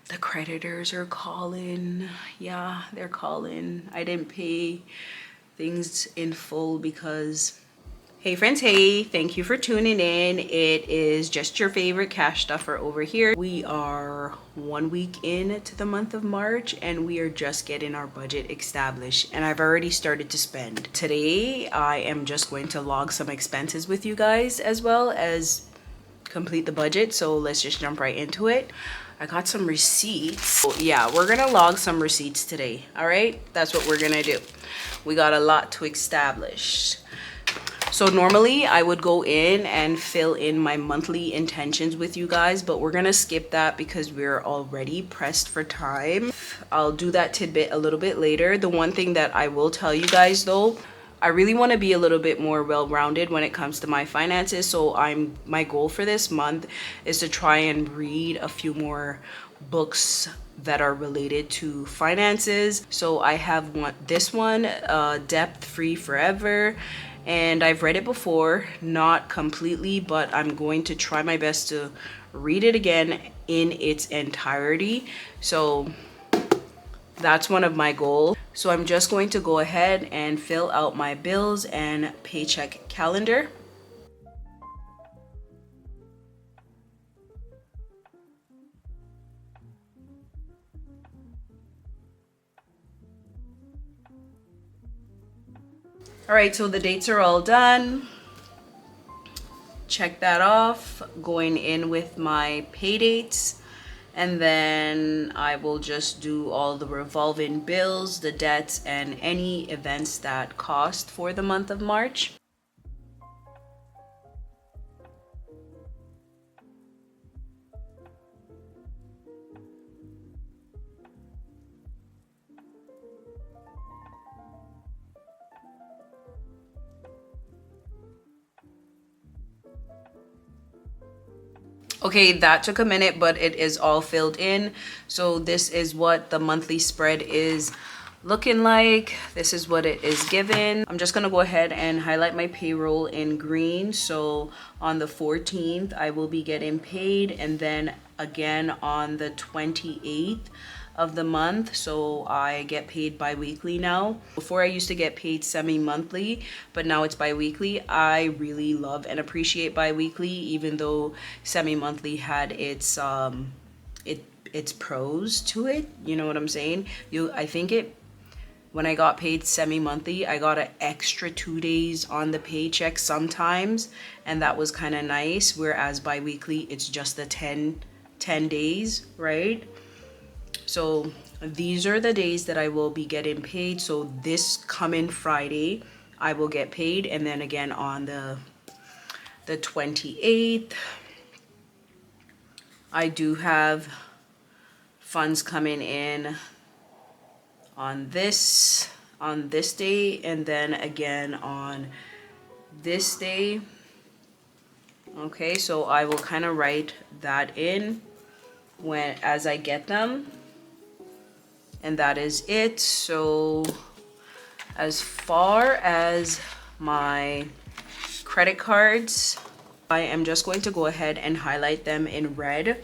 The creditors are calling. Yeah, they're calling. I didn't pay things in full because... Hey friends, hey, thank you for tuning in. It is just your favorite cash stuffer over here. We are 1 week into the month of March and we are just getting our budget established, and I've already started to spend. Today, I am just going to log some expenses with you guys as well as complete the budget. So let's just jump right into it. I got some receipts. So yeah, we're gonna log some receipts today. All right, that's what we're gonna do. We got a lot to establish. So normally I would go in and fill in my monthly intentions with you guys, but we're gonna skip that because we're already pressed for time. I'll do that tidbit a little bit later. The one thing that I will tell you guys though, I really want to be a little bit more well-rounded when it comes to my finances. So my goal for this month is to try and read a few more books that are related to finances. So I have this one, Debt Free Forever. And I've read it before, not completely, but I'm going to try my best to read it again in its entirety. So that's one of my goals. So I'm just going to go ahead and fill out my bills and paycheck calendar. All right, so the dates are all done. Check that off. Going in with my pay dates. And then I will just do all the revolving bills, the debts, and any events that cost for the month of March. Okay, that took a minute, but it is all filled in. So this is what the monthly spread is looking like. This is what it is given. I'm just gonna go ahead and highlight my payroll in green. So on the 14th, I will be getting paid, and then again on the 28th of the month. So I get paid bi-weekly now. Before I used to get paid semi-monthly, but now it's bi-weekly. I really love and appreciate bi-weekly, even though semi-monthly had its pros to it. You know what I'm saying? I think when I got paid semi-monthly, I got an extra 2 days on the paycheck sometimes, and that was kind of nice. Whereas bi-weekly, it's just the 10 days, right? So these are the days that I will be getting paid. So this coming Friday, I will get paid. And then again on the 28th, I do have funds coming in on this day, and then again on this day. Okay, so I will kind of write that in as I get them. And that is it. So as far as my credit cards, I am just going to go ahead and highlight them in red.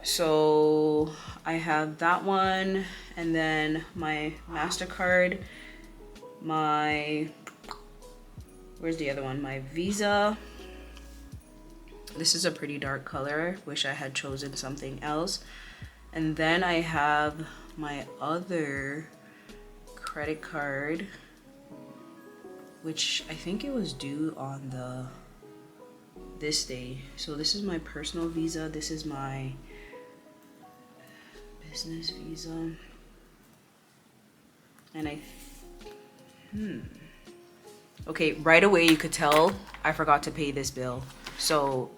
So I have that one, and then my MasterCard, where's the other one? My Visa. This is a pretty dark color. Wish I had chosen something else. And then I have my other credit card, which I think it was due on this day. So this is my personal Visa. This is my business Visa. And okay, right away you could tell I forgot to pay this bill. So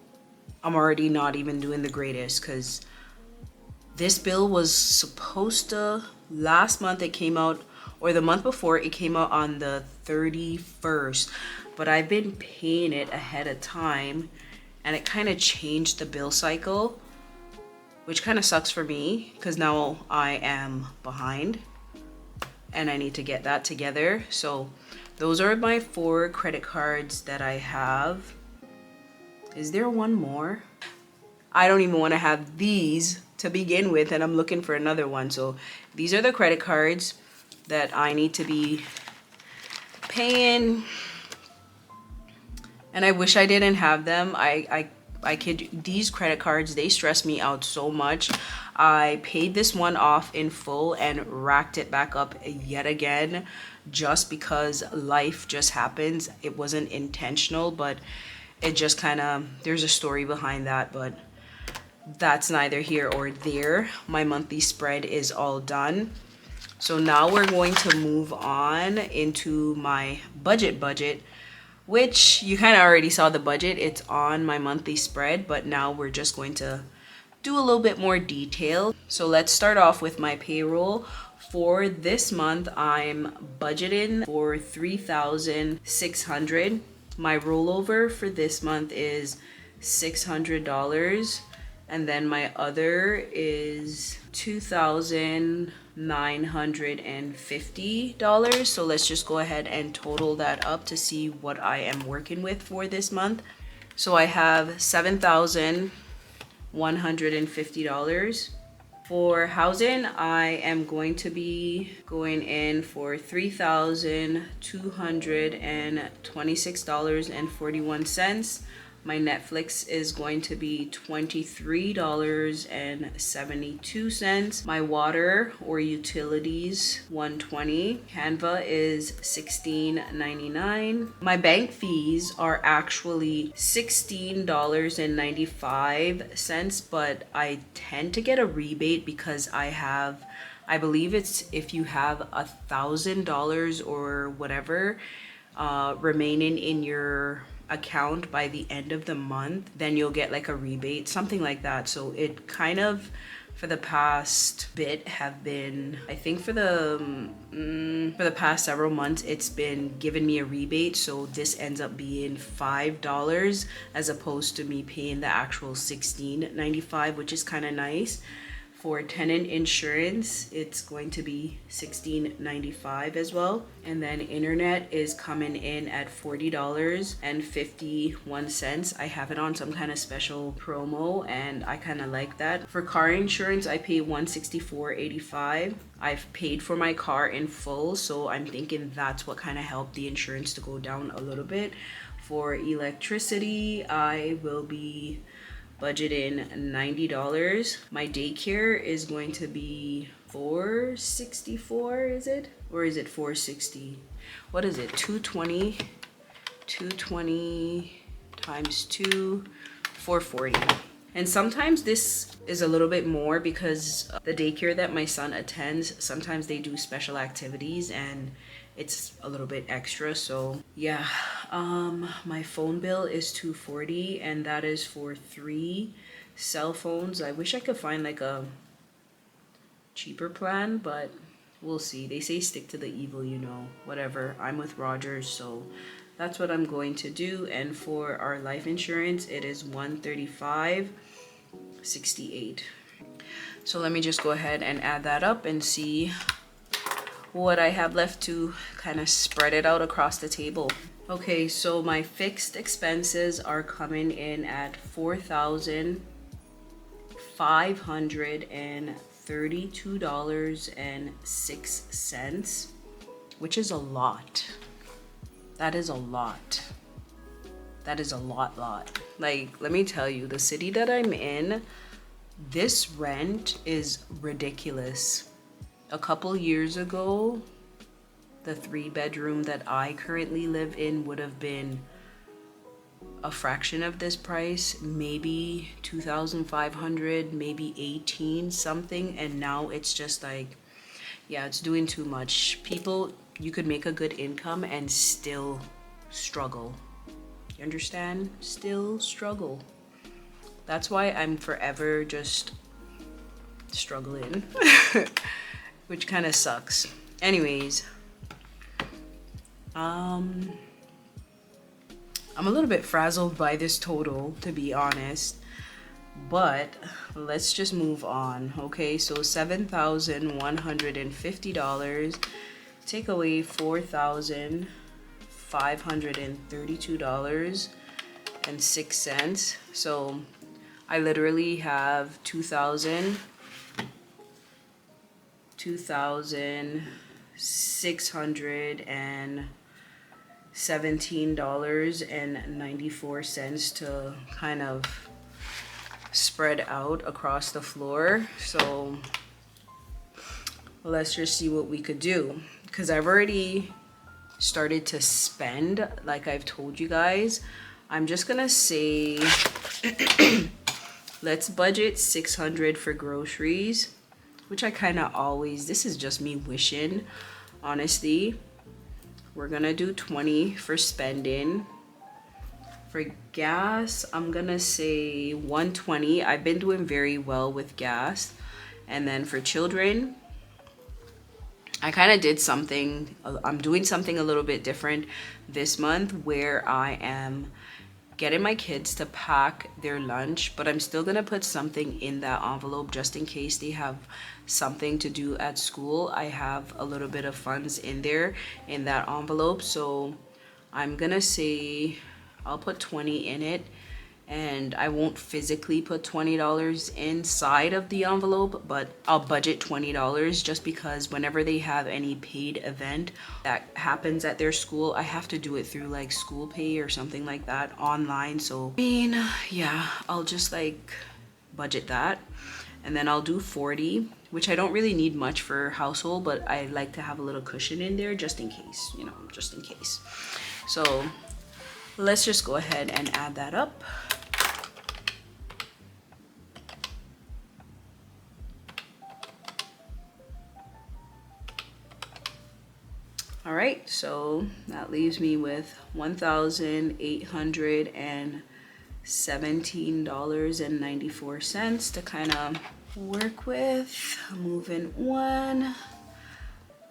I'm already not even doing the greatest, because this bill was supposed to, last month it came out, or the month before, it came out on the 31st, but I've been paying it ahead of time, and it kind of changed the bill cycle, which kind of sucks for me because now I am behind and I need to get that together. So those are my 4 credit cards that I have. Is there one more? I don't even want to have these to begin with, and I'm looking for another one. So these are the credit cards that I need to be paying, and I wish I didn't have them. I kid you, these credit cards, they stress me out so much. I paid this one off in full and racked it back up yet again, just because life just happens. It wasn't intentional, but it just kind of, there's a story behind that, but that's neither here or there. My monthly spread is all done. So now we're going to move on into my budget, which you kind of already saw the budget. It's on my monthly spread, but now we're just going to do a little bit more detail. So let's start off with my payroll. For this month, I'm budgeting for $3,600. My rollover for this month is $600. And then my other is $2,950. So let's just go ahead and total that up to see what I am working with for this month. So I have $7,150. For housing, I am going to be going in for $3,226.41. My Netflix is going to be $23.72. My water or utilities, $120. Canva is $16.99. My bank fees are actually $16.95, but I tend to get a rebate because I believe it's if you have $1,000 or whatever remaining in your account by the end of the month, then you'll get like a rebate, something like that. So it kind of, for the past bit, have been, I think for the past several months, it's been giving me a rebate. So this ends up being $5 as opposed to me paying the actual $16.95, which is kind of nice. For tenant insurance, it's going to be $16.95 as well. And then internet is coming in at $40.51. I have it on some kind of special promo and I kind of like that. For car insurance, I pay $164.85. I've paid for my car in full, so I'm thinking that's what kind of helped the insurance to go down a little bit. For electricity, I will be budgeting $90. My daycare is going to be $464, is it? Or is it $460? What is it? 220 times 2, $440. And sometimes this is a little bit more because the daycare that my son attends, sometimes they do special activities and it's a little bit extra. So yeah, my phone bill is $240 and that is for 3 cell phones. I wish I could find like a cheaper plan, but we'll see. They say stick to the evil, you know, whatever. I'm with Rogers, so that's what I'm going to do. And for our life insurance, it is $135.68. So let me just go ahead and add that up and see what I have left to kind of spread it out across the table. Okay, so my fixed expenses are coming in at $4,532.06, which is a lot. That is a lot. That is a lot. Like, let me tell you, the city that I'm in, this rent is ridiculous. A couple years ago, the 3-bedroom that I currently live in would have been a fraction of this price, maybe 2,500, maybe 18 something, and now it's just like, yeah, it's doing too much. People, you could make a good income and still struggle. You understand? Still struggle. That's why I'm forever just struggling, which kind of sucks. Anyways, I'm a little bit frazzled by this total, to be honest, but let's just move on. Okay, so $7,150, take away $4,532.06. So I literally have $2,617.94 to kind of spread out across the floor. So let's just see what we could do, because I've already started to spend, like I've told you guys. I'm just gonna say let's budget 600 for groceries, which I kind of always, this is just me wishing, honestly. We're gonna do 20 for spending. For gas, I'm gonna say 120. I've been doing very well with gas. And then for children, I kind of did something, I'm doing something a little bit different this month, where I am getting my kids to pack their lunch, but I'm still gonna put something in that envelope just in case they have something to do at school. I have a little bit of funds in there in that envelope. So I'm gonna say I'll put 20 in it, and I won't physically put $20 inside of the envelope, but I'll budget $20 just because whenever they have any paid event that happens at their school, I have to do it through like school pay or something like that online. So I mean, yeah, I'll just like budget that. And then I'll do 40, which I don't really need much for household, but I like to have a little cushion in there just in case, you know, just in case. So let's just go ahead and add that up. All right, so that leaves me with $1,817.94 to kind of work with. Moving on,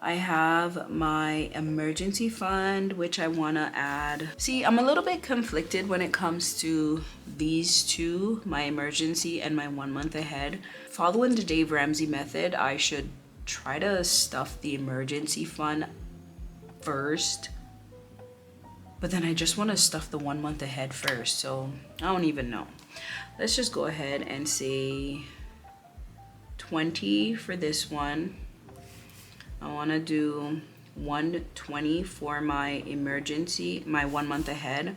I have my emergency fund, which I want to add. See, I'm a little bit conflicted when it comes to these two, my emergency and my 1 month ahead. Following the Dave Ramsey method, I should try to stuff the emergency fund first, but then I just want to stuff the 1 month ahead first, so I don't even know. Let's just go ahead and say 20 for this one. I want to do 120 for my emergency, my 1 month ahead.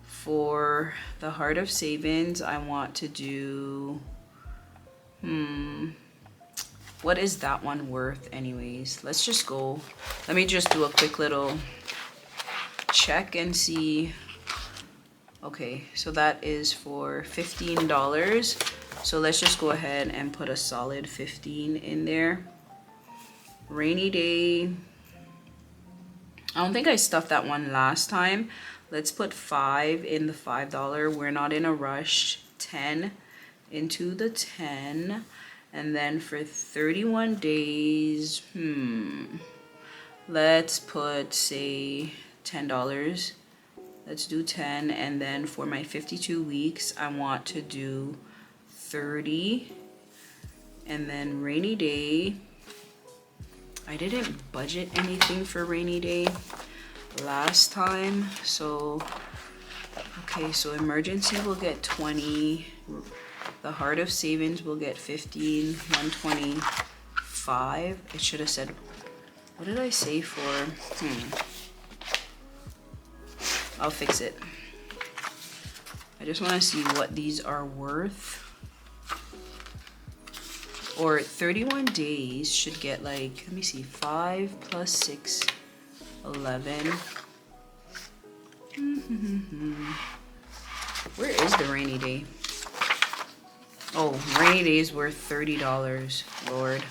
For the Heart of Savings, I want to do what is that one worth anyways? Let's just go, let me just do a quick little check and see. Okay, so that is for $15. So let's just go ahead and put a solid 15 in there. Rainy day, I don't think I stuffed that one last time. Let's put 5 in the $5. We're not in a rush. 10 into the 10. And then for 31 days, let's put, say, $10. Let's do 10. And then for my 52 weeks, I want to do 30. And then rainy day, I didn't budget anything for rainy day last time. So, okay, so emergency will get 20. The Heart of Savings will get 15, 125. It should have said, what did I say for? I'll fix it. I just want to see what these are worth. Or 31 days should get like, let me see, 5 plus 6, 11. Where is the rainy day? Oh, rainy day is worth $30. Lord,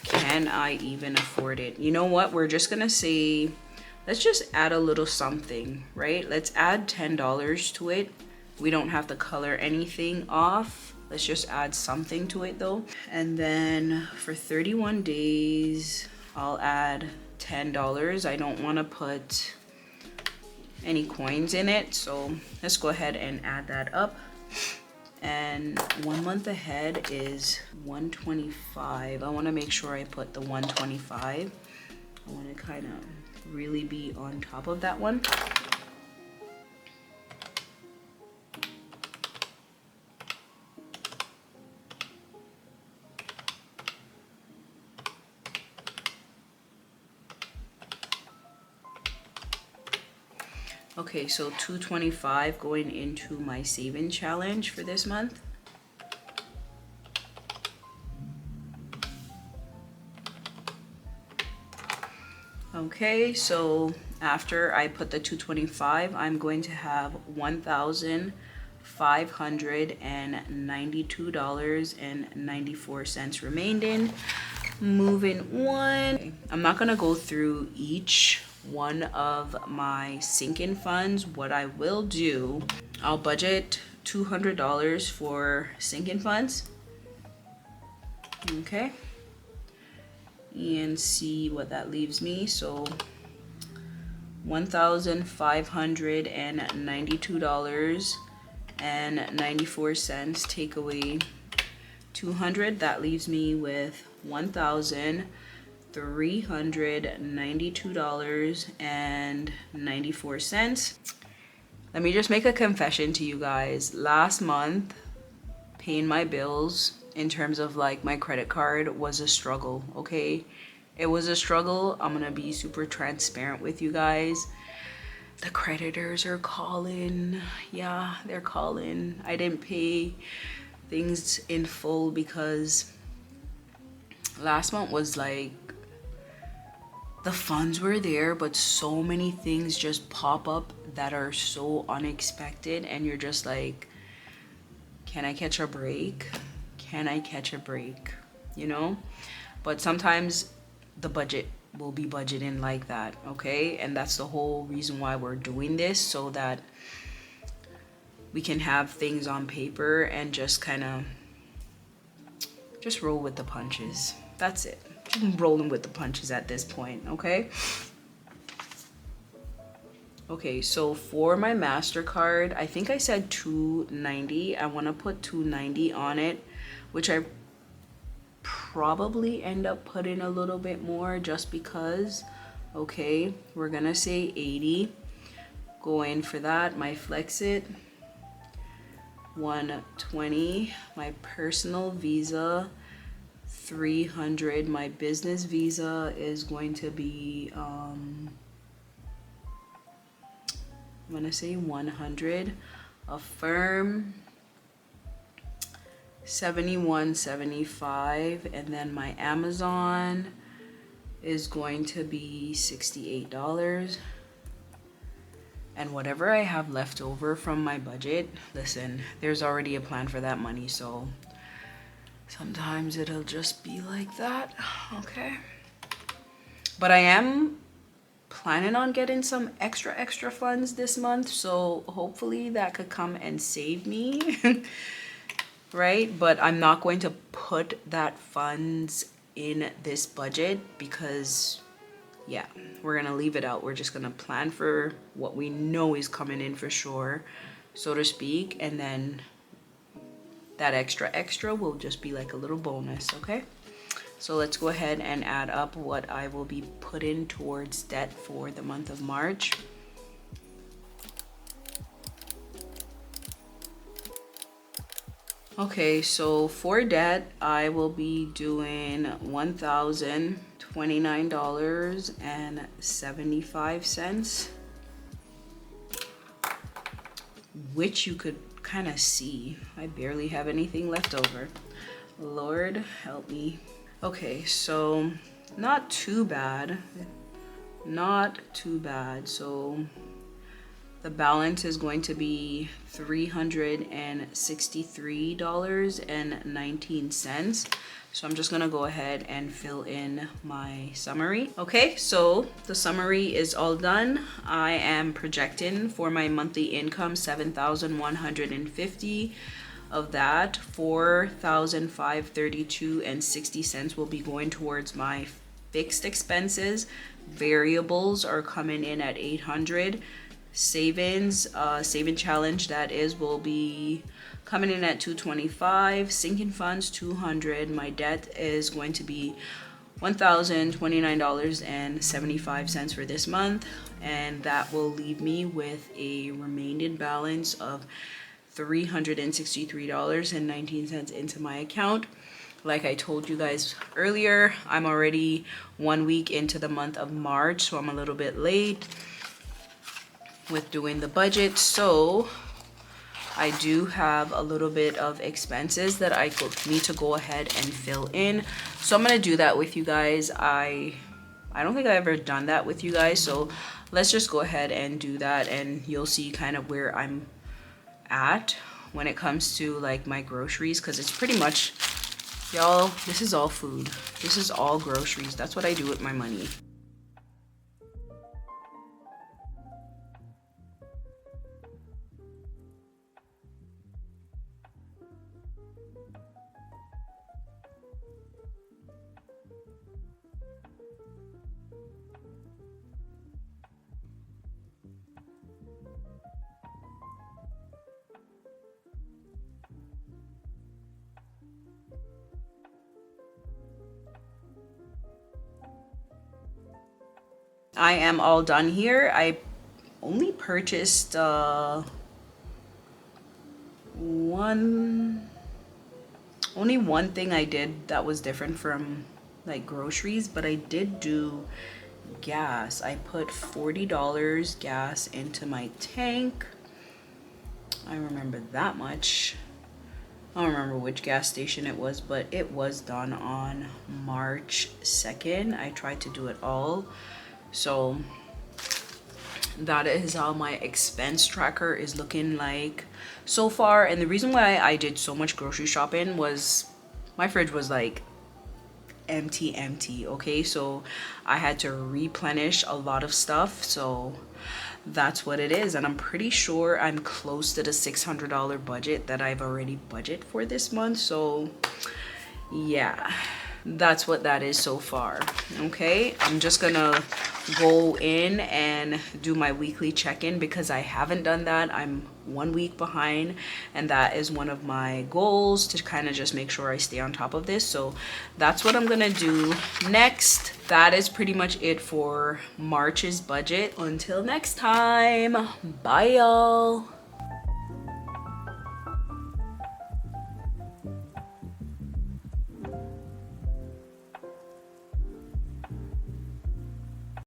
can I even afford it? You know what? We're just gonna say, let's just add a little something, right? Let's add $10 to it. We don't have to color anything off. Let's just add something to it though. And then for 31 days, I'll add $10. I don't want to put any coins in it, so let's go ahead and add that up. And 1 month ahead is 125. I want to make sure I put the 125. I want to kind of really be on top of that one. Okay, so $225 going into my saving challenge for this month. Okay, so after I put the $225, I'm going to have $1,592.94 remaining. Moving on. I'm not gonna go through each one of my sinking funds. What I will do, I'll budget $200 for sinking funds. Okay. And see what that leaves me. So $1,592.94, take away 200, that leaves me with $1,392.94. Let me just make a confession to you guys. Last month, paying my bills in terms of like my credit card was a struggle, okay? It was a struggle. I'm gonna be super transparent with you guys. The creditors are calling. Yeah, they're calling. I didn't pay things in full because last month was like, the funds were there, but so many things just pop up that are so unexpected, and you're just like, can I catch a break? Can I catch a break? You know? But sometimes the budget will be budgeting like that, okay? And that's the whole reason why we're doing this, so that we can have things on paper and just kind of just roll with the punches. That's it. Just rolling with the punches at this point, okay? Okay, so for my MasterCard, I think I said $290. I want to put $290 on it, which I probably end up putting a little bit more just because. Okay, we're gonna say 80. Going for that. My Flexit, 120. My personal Visa, 300. My business Visa is going to be I'm gonna say 100. Affirm, 71.75, and then my Amazon is going to be $68. And whatever I have left over from my budget, listen, there's already a plan for that money, so sometimes it'll just be like that, okay? But I am planning on getting some extra funds this month, so hopefully that could come and save me. Right? But I'm not going to put that funds in this budget because, yeah, we're gonna leave it out. We're just gonna plan for what we know is coming in for sure, so to speak, and then that extra will just be like a little bonus, okay? So let's go ahead and add up what I will be putting towards debt for the month of March. Okay, so for debt, I will be doing $1,029.75, which you could kind of see. I barely have anything left over. Lord help me. Okay, so not too bad. Not too bad. So the balance is going to be $363.19. So I'm just gonna go ahead and fill in my summary. Okay, so the summary is all done. I am projecting for my monthly income $7,150. Of that, $4,532.60 will be going towards my fixed expenses. Variables are coming in at $800. Savings, saving challenge that is, will be coming in at $225. Sinking funds, $200. My debt is going to be $1,029.75 for this month, and that will leave me with a remaining balance of $363.19 into my account. Like I told you guys earlier, I'm already 1 week into the month of March, so I'm a little bit late. with doing the budget. So I do have a little bit of expenses that I need to go ahead and fill in. So I'm gonna do that with you guys. I don't think I've ever done that with you guys. So let's just go ahead and do that, and you'll see kind of where I'm at when it comes to like my groceries, because it's pretty much, y'all, this is all food. This is all groceries. That's what I do with my money. I am all done here. I only purchased only one thing I did that was different from like groceries, but I did do gas. I put $40 gas into my tank. I remember that much. I don't remember which gas station it was, but it was done on March 2nd. I tried to do it all. So that is how my expense tracker is looking like so far. And the reason why I did so much grocery shopping was my fridge was like empty, okay? So I had to replenish a lot of stuff. So that's what it is. And I'm pretty sure I'm close to the $600 budget that I've already budgeted for this month. So yeah, that's what that is so far. Okay, I'm just gonna go in and do my weekly check-in because I haven't done that. I'm 1 week behind, and that is one of my goals, to kind of just make sure I stay on top of this. So that's what I'm gonna do next. That is pretty much it for March's budget. Until next time, bye y'all.